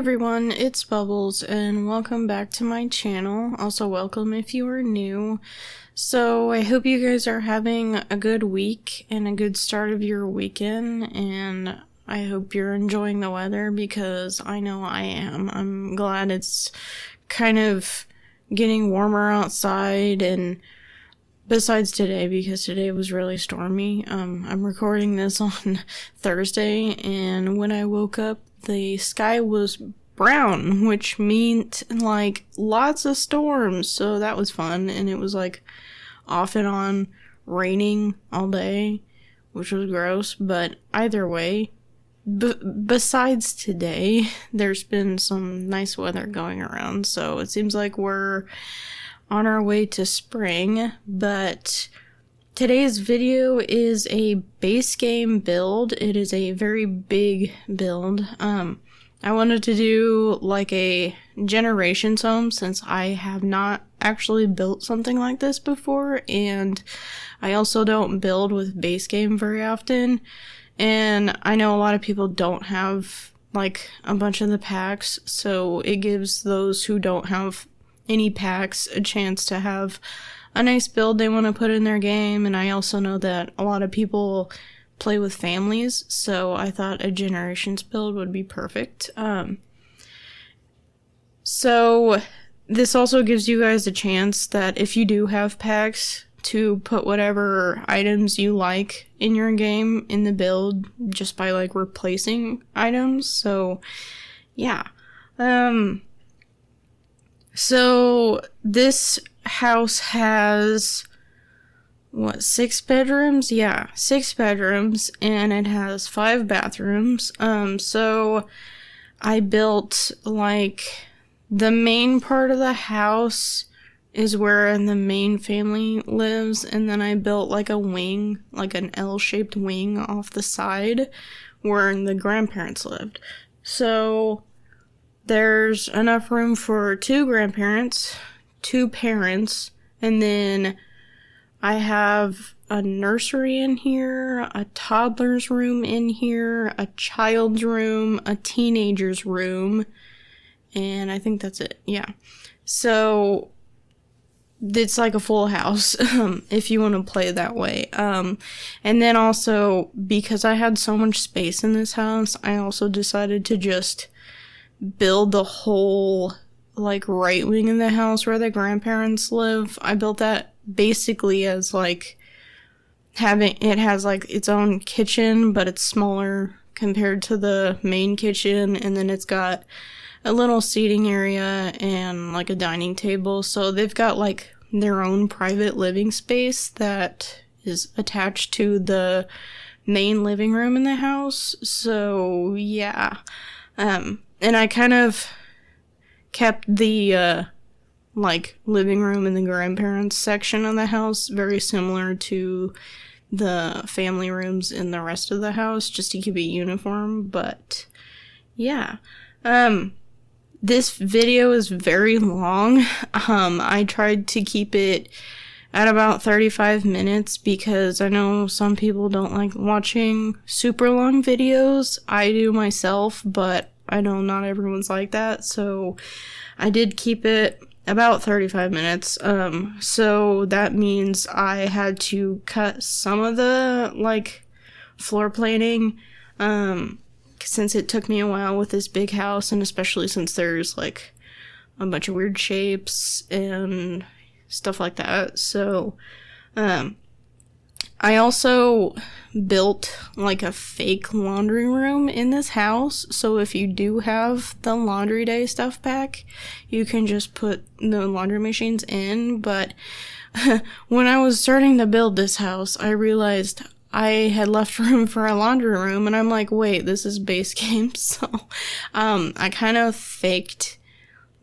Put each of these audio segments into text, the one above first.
everyone, it's Bubbles, and welcome back to my channel. Also, welcome if you are new. So, I hope you guys are having a good week and a good start of your weekend, and I hope you're enjoying the weather because I know I am. I'm glad it's kind of getting warmer outside, and besides today, because today was really stormy. I'm recording this on Thursday, and when I woke up, the sky was brown, which meant, like, lots of storms, so that was fun, and it was, like, off and on raining all day, which was gross, but either way, besides today, there's been some nice weather going around, so it seems like we're on our way to spring, but today's video is a base game build. It is a very big build. I wanted to do like a generations home since I have not actually built something like this before, and I also don't build with base game very often, and I know a lot of people don't have like a bunch of the packs, so it gives those who don't have any packs a chance to have a nice build they want to put in their game. And I also know that a lot of people play with families, so I thought a generations build would be perfect. So this also gives you guys a chance that if you do have packs to put whatever items you like in your game in the build just by like replacing items. So yeah. So this house has, what, 6 bedrooms? Yeah, 6 bedrooms, and it has 5 bathrooms. So I built, like, the main part of the house is where the main family lives, and then I built, like, a wing, like an L-shaped wing off the side where the grandparents lived. So there's enough room for 2 grandparents, 2 parents, and then I have a nursery in here, a toddler's room in here, a child's room, a teenager's room, and I think that's it, yeah. So it's like a full house, if you want to play that way. And then also, because I had so much space in this house, I also decided to just build the whole, like, right wing of the house where the grandparents live. I built that basically as, like, it has, like, its own kitchen, but it's smaller compared to the main kitchen, and then it's got a little seating area and, like, a dining table, so they've got, like, their own private living space that is attached to the main living room in the house, so, yeah. And I kind of kept the, like, living room and the grandparents section of the house very similar to the family rooms in the rest of the house, just to keep it uniform, but, yeah. This video is very long. I tried to keep it at about 35 minutes because I know some people don't like watching super long videos. I do myself, but I know not everyone's like that, so I did keep it about 35 minutes, so that means I had to cut some of the, like, floor planning, since it took me a while with this big house, and especially since there's, like, a bunch of weird shapes and stuff like that, so, I also built, like, a fake laundry room in this house, so if you do have the laundry day stuff pack, you can just put the laundry machines in, but when I was starting to build this house, I realized I had left room for a laundry room, and I'm like, wait, this is base game, so, I kind of faked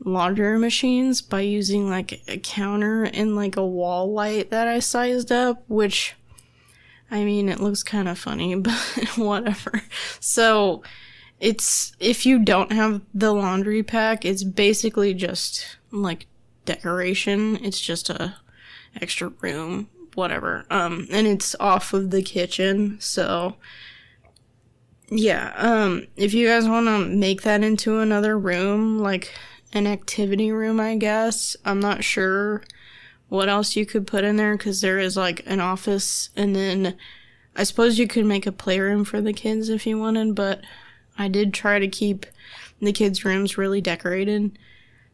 laundry machines by using, like, a counter and, like, a wall light that I sized up, which, I mean, it looks kind of funny, but whatever. So, if you don't have the laundry pack, it's basically just, like, decoration. It's just a extra room, whatever. And it's off of the kitchen, so yeah, if you guys want to make that into another room, like an activity room, I guess. I'm not sure what else you could put in there, because there is like an office, and then I suppose you could make a playroom for the kids if you wanted, but I did try to keep the kids' rooms really decorated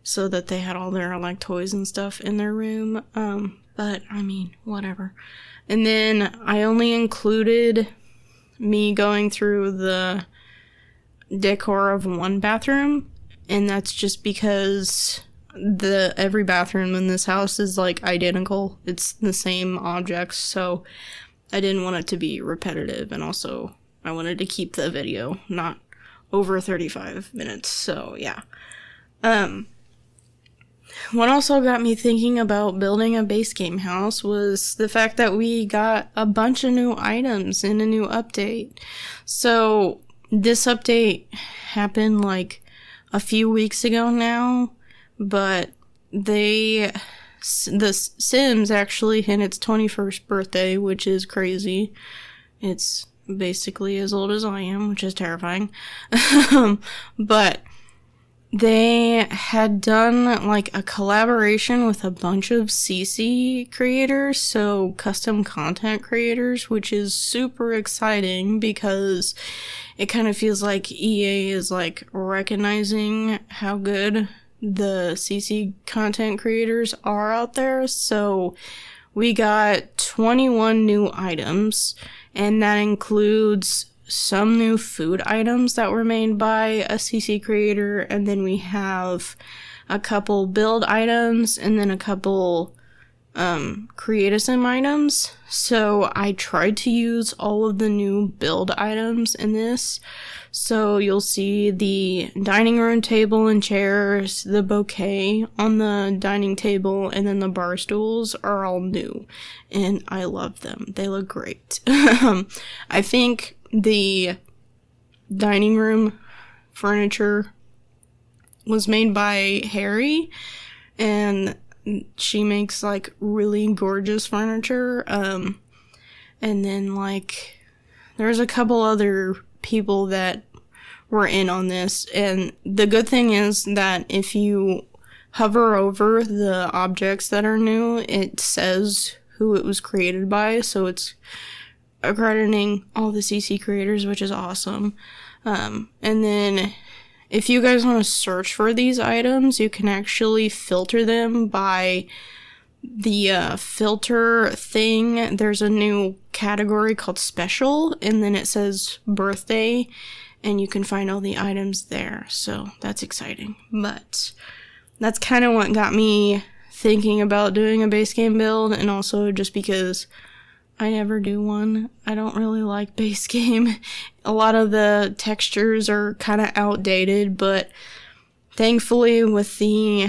so that they had all their like toys and stuff in their room. But I mean, whatever. And then I only included me going through the decor of one bathroom, and that's just because every bathroom in this house is like identical. It's the same objects, so I didn't want it to be repetitive, and also I wanted to keep the video not over 35 minutes, so yeah. What also got me thinking about building a base game house was the fact that we got a bunch of new items in a new update. So this update happened like a few weeks ago now, but the Sims actually hit its 21st birthday, which is crazy. It's basically as old as I am, which is terrifying. But they had done like a collaboration with a bunch of CC creators, so custom content creators, which is super exciting because it kind of feels like EA is like recognizing how good the CC content creators are out there. So we got 21 new items, and that includes some new food items that were made by a CC creator, and then we have a couple build items, and then a couple create a sim items. So I tried to use all of the new build items in this. So you'll see the dining room table and chairs, the bouquet on the dining table, and then the bar stools are all new, and I love them. They look great. I think the dining room furniture was made by Harry, and she makes like really gorgeous furniture. And then like there's a couple other people that were in on this, and the good thing is that if you hover over the objects that are new, it says who it was created by, so it's accrediting all the CC creators, which is awesome. And then if you guys want to search for these items, you can actually filter them by the filter thing. There's a new category called special, and then it says birthday, and you can find all the items there, so that's exciting. But that's kind of what got me thinking about doing a base game build, and also just because I never do one. I don't really like base game. A lot of the textures are kind of outdated, but thankfully with the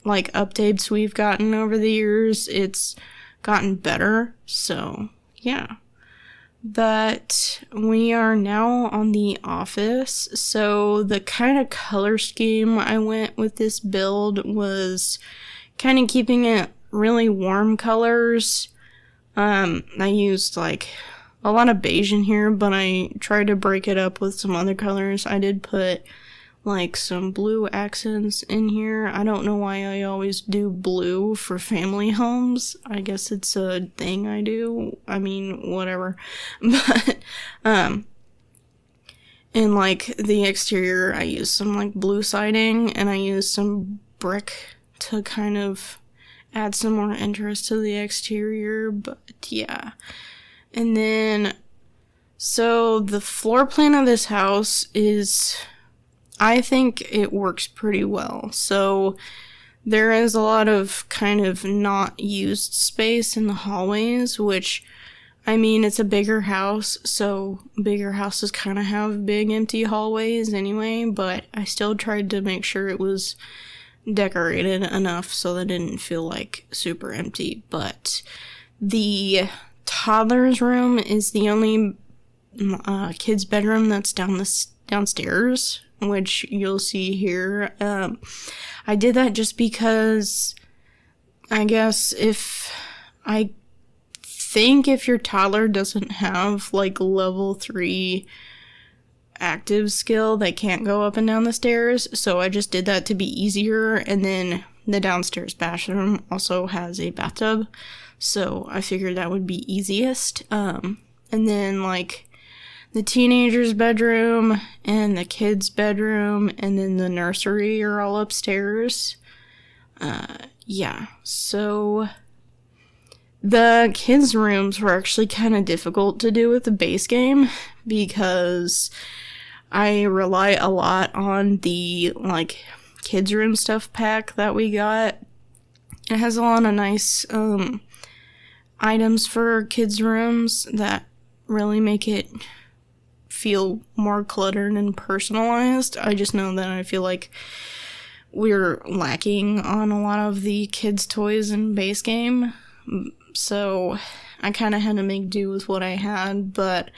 like updates we've gotten over the years, it's gotten better. So yeah. But we are now on the office. So the kind of color scheme I went with this build was kind of keeping it really warm colors. I used like a lot of beige in here, but I tried to break it up with some other colors. I did put like some blue accents in here. I don't know why I always do blue for family homes. I guess it's a thing I do. I mean, whatever. But, and like the exterior, I used some like blue siding, and I used some brick to kind of add some more interest to the exterior, but yeah. And then, so the floor plan of this house is, I think it works pretty well. So there is a lot of kind of not used space in the hallways, which, I mean, it's a bigger house, so bigger houses kind of have big empty hallways anyway, but I still tried to make sure it was decorated enough so that it didn't feel like super empty. But the toddler's room is the only kid's bedroom that's downstairs, which you'll see here. I did that just because I guess if your toddler doesn't have like level 3 active skill that can't go up and down the stairs, so I just did that to be easier. And then the downstairs bathroom also has a bathtub, so I figured that would be easiest. And then like the teenager's bedroom and the kids' bedroom and then the nursery are all upstairs. Yeah, so the kids' rooms were actually kind of difficult to do with the base game because I rely a lot on the, like, kids' room stuff pack that we got. It has a lot of nice, items for kids' rooms that really make it feel more cluttered and personalized. I just know that I feel like we're lacking on a lot of the kids' toys in base game, so I kind of had to make do with what I had. But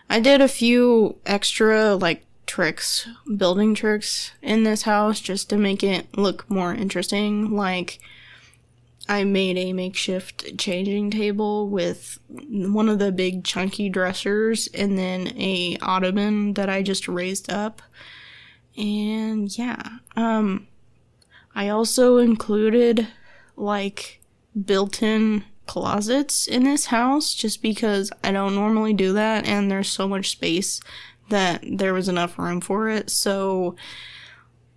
I did a few extra, like, tricks, building tricks in this house just to make it look more interesting. Like, I made a makeshift changing table with one of the big chunky dressers and then a ottoman that I just raised up. And yeah, I also included like built-in closets in this house just because I don't normally do that and there's so much space that there was enough room for it. So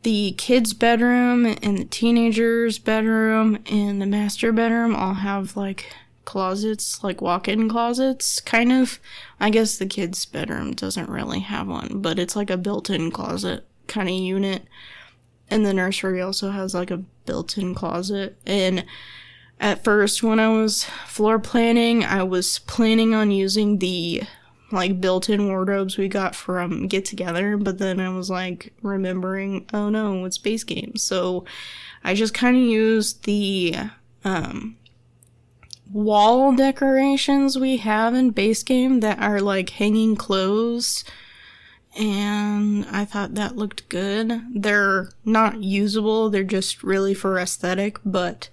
the kids' bedroom and the teenager's bedroom and the master bedroom all have like closets, like walk-in closets, kind of. I guess the kids' bedroom doesn't really have one, but it's like a built-in closet kind of unit. And the nursery also has like a built-in closet. And at first when I was floor planning, I was planning on using the like built-in wardrobes we got from Get Together, but then I was like remembering, oh no, it's base game. So I just kind of used the wall decorations we have in base game that are like hanging clothes, and I thought that looked good. They're not usable, they're just really for aesthetic, but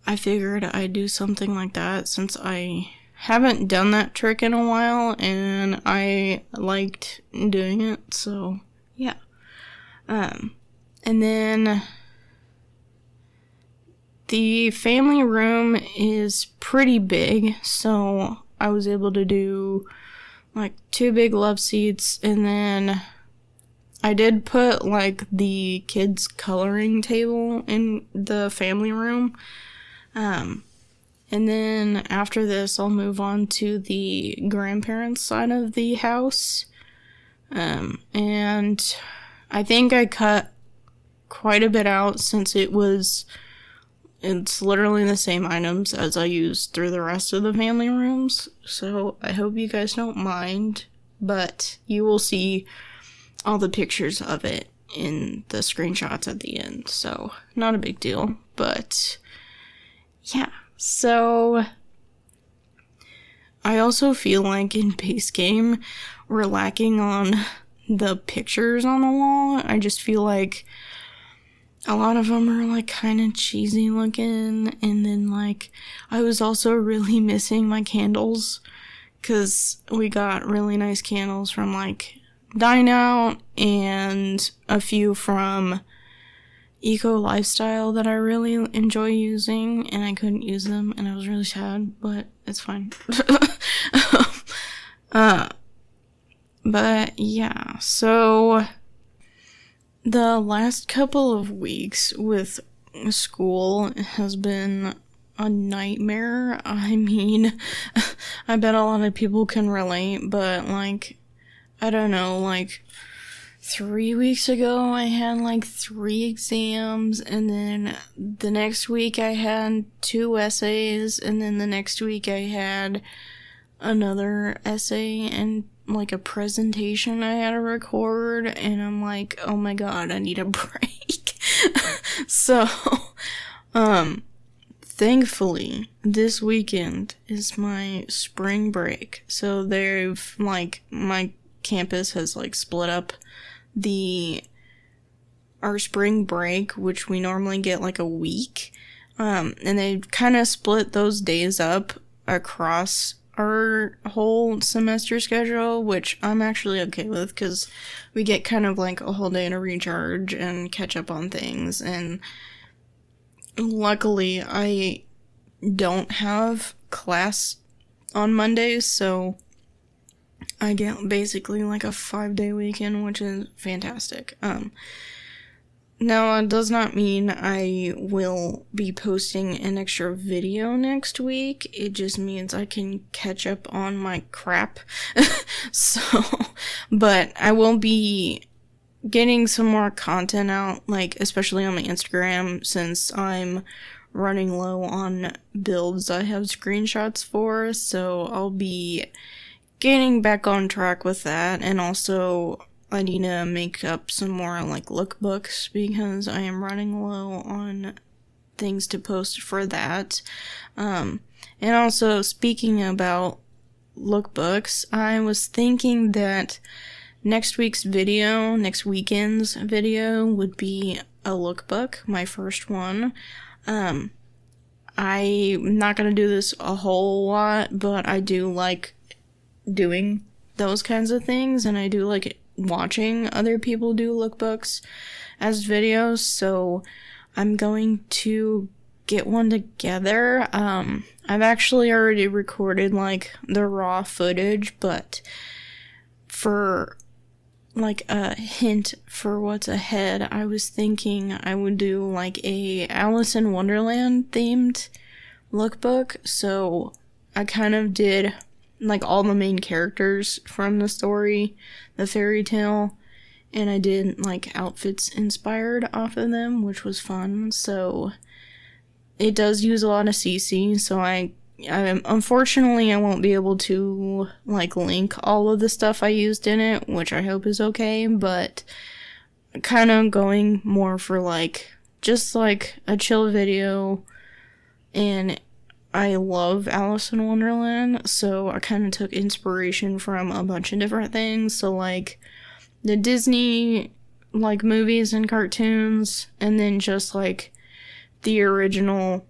I figured I'd do something like that since I haven't done that trick in a while, and I liked doing it, so yeah. And then the family room is pretty big, so I was able to do like 2 big love seats, and then I did put like the kids' coloring table in the family room. And then after this, I'll move on to the grandparents' side of the house. And I think I cut quite a bit out since it's literally the same items as I used through the rest of the family rooms. So I hope you guys don't mind, but you will see all the pictures of it in the screenshots at the end. So not a big deal, but yeah. So, I also feel like in base game, we're lacking on the pictures on the wall. I just feel like a lot of them are like kind of cheesy looking, and then like, I was also really missing my candles, because we got really nice candles from like Dine Out, and a few from Eco Lifestyle that I really enjoy using, and I couldn't use them, and I was really sad, but it's fine. But yeah, so the last couple of weeks with school has been a nightmare. I mean, I bet a lot of people can relate, but like, I don't know, like 3 weeks ago, I had like 3 exams, and then the next week I had 2 essays, and then the next week I had another essay and like a presentation I had to record, and I'm like, oh my god, I need a break. So, thankfully, this weekend is my spring break, so they've like, my campus has like split up our spring break, which we normally get like a week, and they kind of split those days up across our whole semester schedule, which I'm actually okay with because we get kind of like a whole day to recharge and catch up on things. And luckily, I don't have class on Mondays, so I get basically like a 5-day weekend, which is fantastic. Now, it does not mean I will be posting an extra video next week. It just means I can catch up on my crap. But I will be getting some more content out, like, especially on my Instagram, since I'm running low on builds I have screenshots for, so I'll be getting back on track with that, and also I need to make up some more, like, lookbooks, because I am running low on things to post for that. And also, speaking about lookbooks, I was thinking that next weekend's video would be a lookbook, my first one. I'm not gonna do this a whole lot, but I do like doing those kinds of things, and I do like watching other people do lookbooks as videos, so I'm going to get one together. I've actually already recorded, like, the raw footage, but for, like, a hint for what's ahead, I was thinking I would do, like, a Alice in Wonderland themed lookbook, so I kind of did, like, all the main characters from the story, the fairy tale, and I did, like, outfits inspired off of them, which was fun. So it does use a lot of CC, so I unfortunately I won't be able to, like, link all of the stuff I used in it, which I hope is okay, but kind of going more for, like, just, like, a chill video. And I love Alice in Wonderland, so I kind of took inspiration from a bunch of different things. So, like, the Disney, like, movies and cartoons, and then just, like, the original,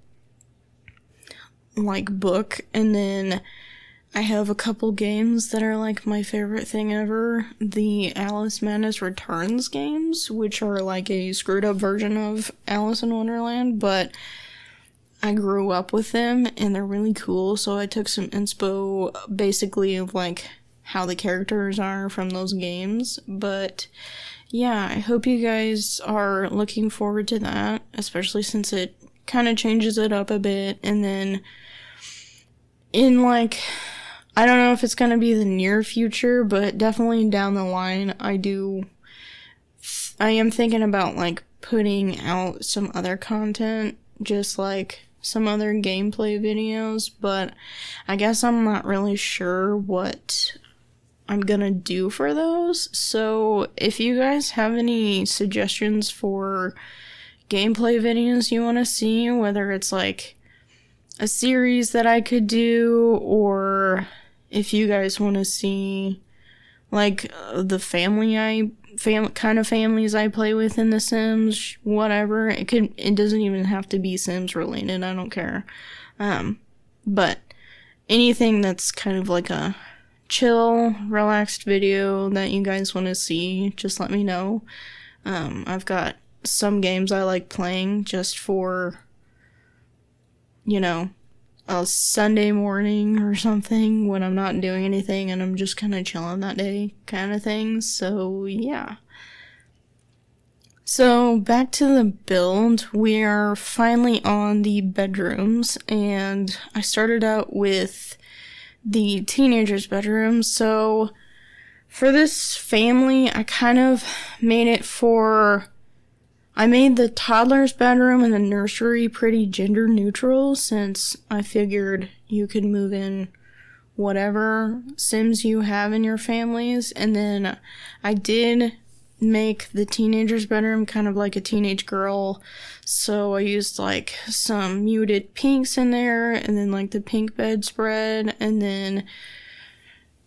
like, book. And then I have a couple games that are, like, my favorite thing ever. The Alice Madness Returns games, which are, like, a screwed up version of Alice in Wonderland, but I grew up with them, and they're really cool, so I took some inspo, basically, of, like, how the characters are from those games. But yeah, I hope you guys are looking forward to that, especially since it kind of changes it up a bit. And then in, like, I don't know if it's going to be the near future, but definitely down the line, I am thinking about, like, putting out some other content, just, like, some other gameplay videos, but I guess I'm not really sure what I'm gonna do for those. So if you guys have any suggestions for gameplay videos you want to see, whether it's, like, a series that I could do, or if you guys want to see, like, the kind of families I play with in The Sims, whatever. It doesn't even have to be Sims related, I don't care. But anything that's kind of like a chill, relaxed video that you guys want to see, just let me know. I've got some games I like playing just for, you know, a Sunday morning or something when I'm not doing anything and I'm just kind of chilling that day kind of thing. So yeah. So back to the build. We are finally on the bedrooms, and I started out with the teenager's bedroom. So for this family, I kind of made it I made the toddler's bedroom and the nursery pretty gender neutral, since I figured you could move in whatever Sims you have in your families. And then I did make the teenager's bedroom kind of like a teenage girl, so I used, like, some muted pinks in there, and then, like, the pink bedspread, and then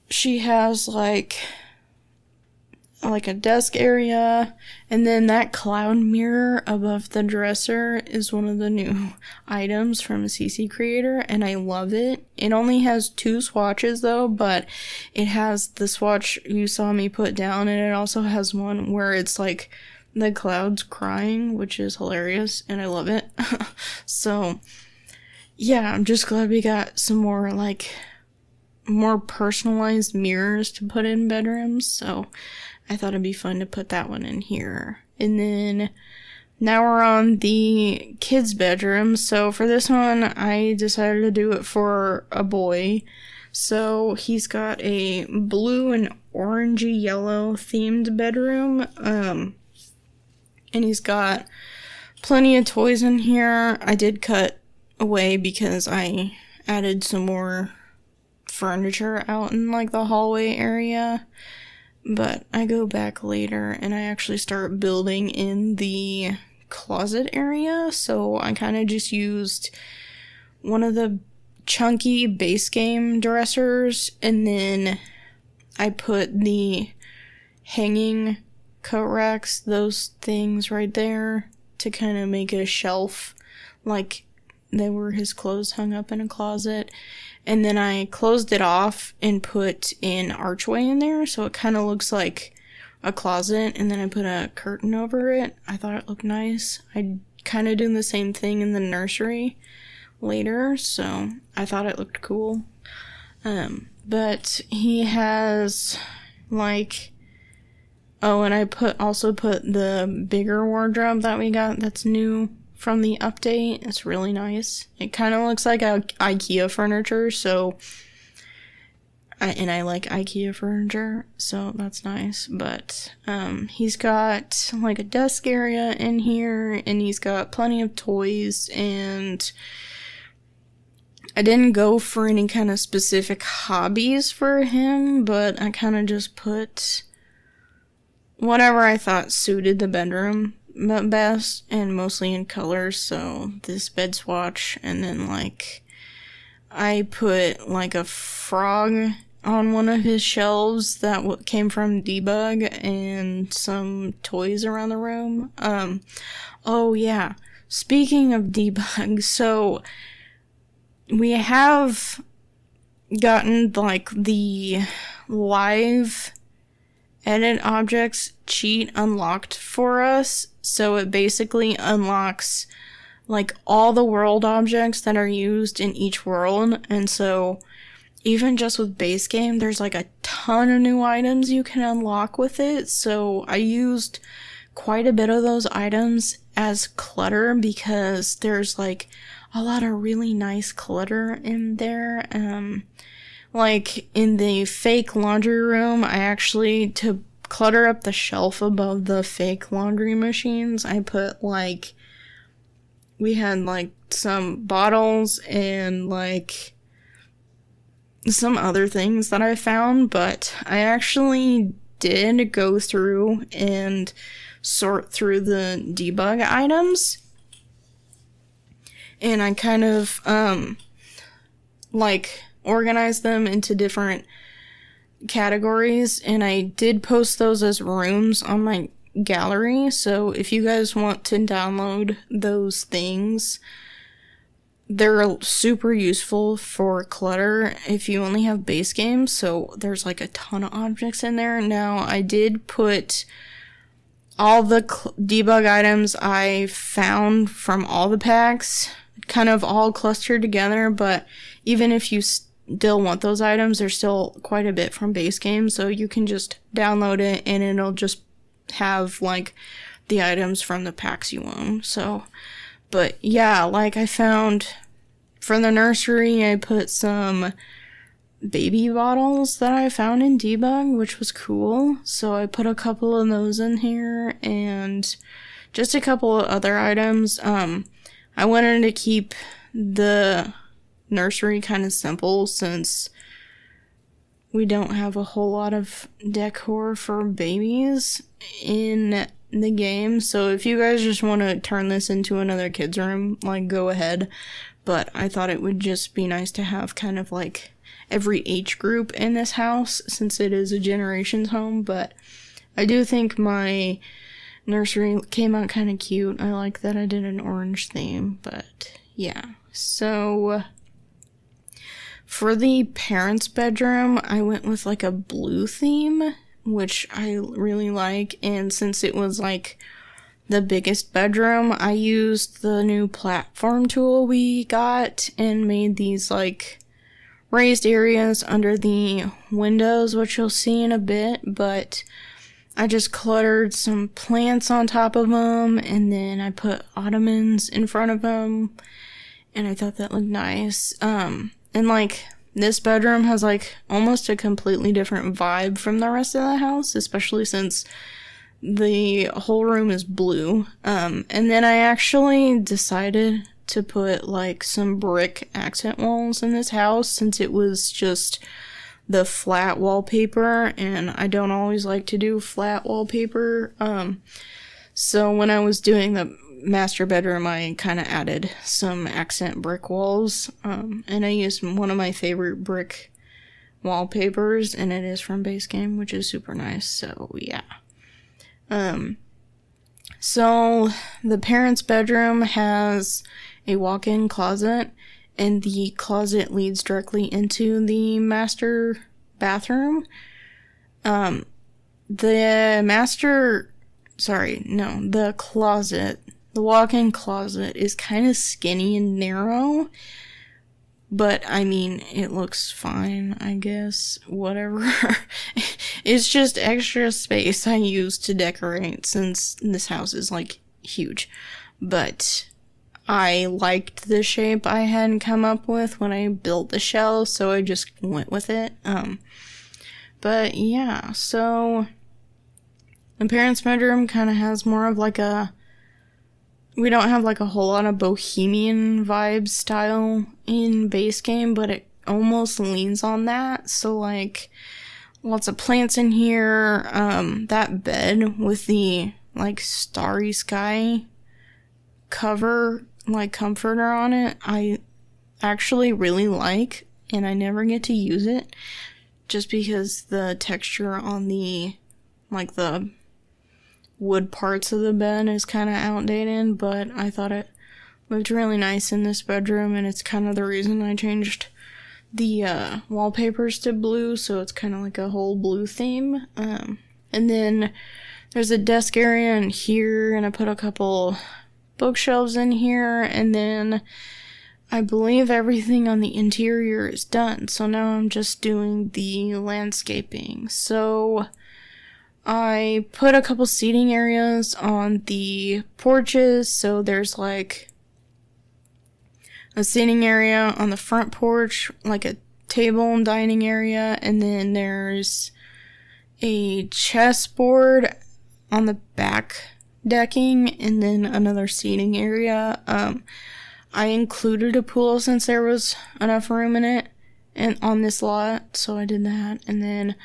she has, like, like a desk area, and then that cloud mirror above the dresser is one of the new items from a CC creator, and I love it. It only has 2 swatches though, but it has the swatch you saw me put down, and it also has one where it's like the clouds crying, which is hilarious, and I love it. So yeah, I'm just glad we got some more like more personalized mirrors to put in bedrooms, so I thought it'd be fun to put that one in here. And then now we're on the kids' bedroom. So for this one, I decided to do it for a boy. So he's got a blue and orangey yellow themed bedroom. And he's got plenty of toys in here. I did cut away because I added some more furniture out in like the hallway area. But I go back later and I actually start building in the closet area. So I kind of just used one of the chunky base game dressers, and then I put the hanging coat racks, those things right there, to kind of make it a shelf, like they were his clothes hung up in a closet. And then I closed it off and put an archway in there, so it kind of looks like a closet, and then I put a curtain over it. I thought it looked nice. I kind of do the same thing in the nursery later, so I thought it looked cool. But he has like, oh, and I also put the bigger wardrobe that we got that's new from the update. It's really nice. It kind of looks like IKEA furniture, so I like IKEA furniture, so that's nice. But he's got like a desk area in here, and he's got plenty of toys, and I didn't go for any kind of specific hobbies for him, but I kind of just put whatever I thought suited the bedroom best, and mostly in colors. So this bed swatch, and then like I put like a frog on one of his shelves that came from Debug, and some toys around the room. Oh yeah, speaking of Debug, so we have gotten like the live edit objects cheat unlocked for us. So it basically unlocks like all the world objects that are used in each world. And so even just with base game, there's like a ton of new items you can unlock with it. So I used quite a bit of those items as clutter because there's like a lot of really nice clutter in there. Like in the fake laundry room, I actually, to clutter up the shelf above the fake laundry machines, I put like, we had like some bottles and like some other things that I found, but I actually did go through and sort through the debug items, and I kind of like organize them into different categories, and I did post those as rooms on my gallery. So if you guys want to download those things, they're super useful for clutter if you only have base games. So there's like a ton of objects in there. Now I did put all the debug items I found from all the packs kind of all clustered together, but even if you still want those items, there's still quite a bit from base game, so you can just download it and it'll just have like the items from the packs you own. So, but yeah, like I found from the nursery, I put some baby bottles that I found in debug, which was cool, so I put a couple of those in here, and just a couple of other items. I wanted to keep the nursery kind of simple since we don't have a whole lot of decor for babies in the game. So if you guys just want to turn this into another kids room, like, go ahead. But I thought it would just be nice to have kind of like every age group in this house since it is a generations home. But I do think my nursery came out kind of cute. I like that I did an orange theme, but yeah. So for the parents' bedroom, I went with like a blue theme, which I really like, and since it was like the biggest bedroom, I used the new platform tool we got and made these like raised areas under the windows, which you'll see in a bit, but I just cluttered some plants on top of them, and then I put ottomans in front of them, and I thought that looked nice. And like, this bedroom has like almost a completely different vibe from the rest of the house, especially since the whole room is blue. And then I actually decided to put like some brick accent walls in this house since it was just the flat wallpaper, and I don't always like to do flat wallpaper. So when I was doing the master bedroom, I kind of added some accent brick walls, and I used one of my favorite brick wallpapers, and it is from Base Game, which is super nice. So yeah. So the parents' bedroom has a walk-in closet, and the closet leads directly into the master bathroom. The closet, the walk-in closet is kind of skinny and narrow, but I mean, it looks fine, I guess, whatever. It's just extra space I use to decorate since this house is like huge, but I liked the shape I had come up with when I built the shell, so I just went with it. But yeah, so the parents' bedroom kind of has more of like we don't have like a whole lot of bohemian vibe style in Base Game, but it almost leans on that. So like, lots of plants in here. That bed with the like starry sky cover, like comforter on it, I actually really like, and I never get to use it just because the texture on the like the wood parts of the bed is kind of outdated, but I thought it looked really nice in this bedroom, and it's kind of the reason I changed the wallpapers to blue, so it's kind of like a whole blue theme. And then there's a desk area in here, and I put a couple bookshelves in here, and then I believe everything on the interior is done, so now I'm just doing the landscaping. So I put a couple seating areas on the porches, so there's like a seating area on the front porch, like a table and dining area, and then there's a chessboard on the back decking, and then another seating area. I included a pool since there was enough room in it and on this lot, so I did that. And then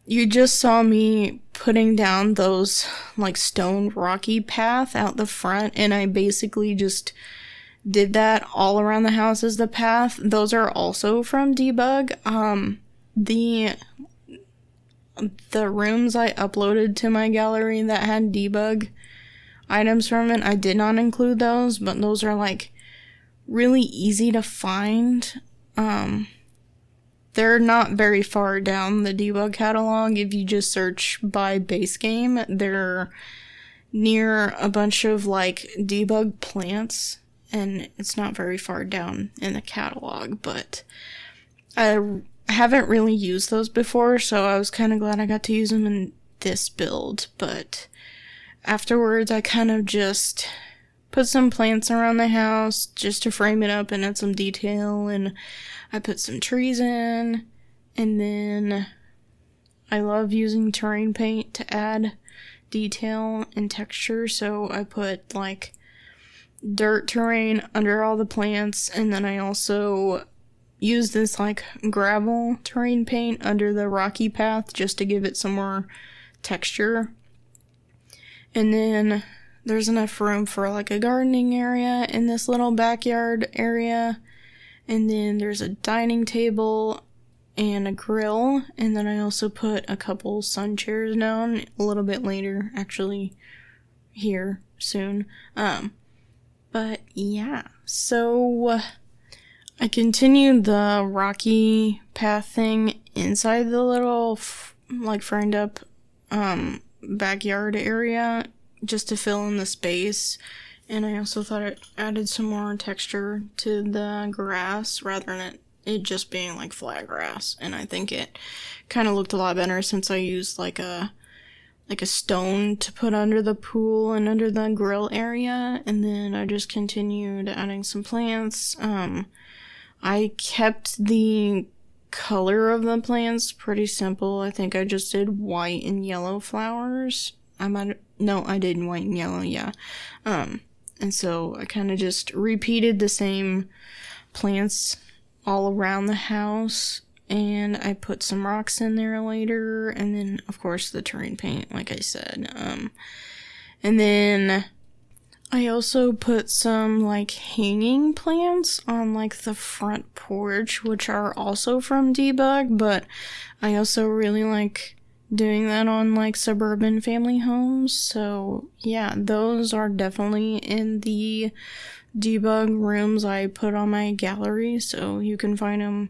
you just saw me putting down those like stone rocky path out the front, and I basically just did that all around the house as the path. Those are also from Debug. The rooms I uploaded to my gallery that had Debug items from it, I did not include those, but those are like really easy to find. They're not very far down the Debug catalog. If you just search by Base Game, they're near a bunch of like Debug plants, and it's not very far down in the catalog, but I haven't really used those before, so I was kind of glad I got to use them in this build. But afterwards, I kind of just put some plants around the house just to frame it up and add some detail, and I put some trees in, and then I love using terrain paint to add detail and texture, so I put like dirt terrain under all the plants, and then I also use this like gravel terrain paint under the rocky path just to give it some more texture. And then there's enough room for like a gardening area in this little backyard area, and then there's a dining table and a grill, and then I also put a couple sun chairs down a little bit later, actually here soon. But yeah, so I continued the rocky path thing inside the little like framed up backyard area just to fill in the space, and I also thought it added some more texture to the grass rather than it just being like flat grass, and I think it kind of looked a lot better since I used like a stone to put under the pool and under the grill area, and then I just continued adding some plants. I kept the color of the plants pretty simple. I think I just did white and yellow flowers. I did white and yellow, yeah. And so I kind of just repeated the same plants all around the house, and I put some rocks in there later, and then of course the terrain paint, like I said. And then I also put some like hanging plants on like the front porch, which are also from Debug, but I also really like doing that on like suburban family homes. So yeah, those are definitely in the Debug rooms I put on my gallery, so you can find them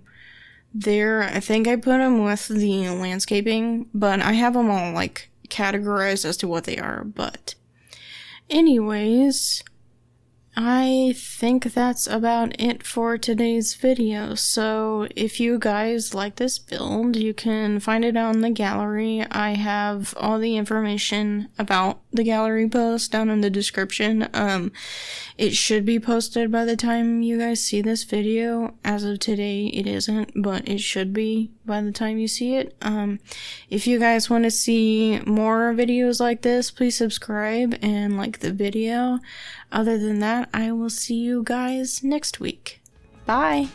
there. I think I put them with the landscaping, but I have them all like categorized as to what they are. But anyways, I think that's about it for today's video. So if you guys like this build, you can find it on the gallery. I have all the information about the gallery post down in the description. It should be posted by the time you guys see this video. As of today, it isn't, but it should be by the time you see it. If you guys want to see more videos like this, please subscribe and like the video. Other than that, I will see you guys next week. Bye!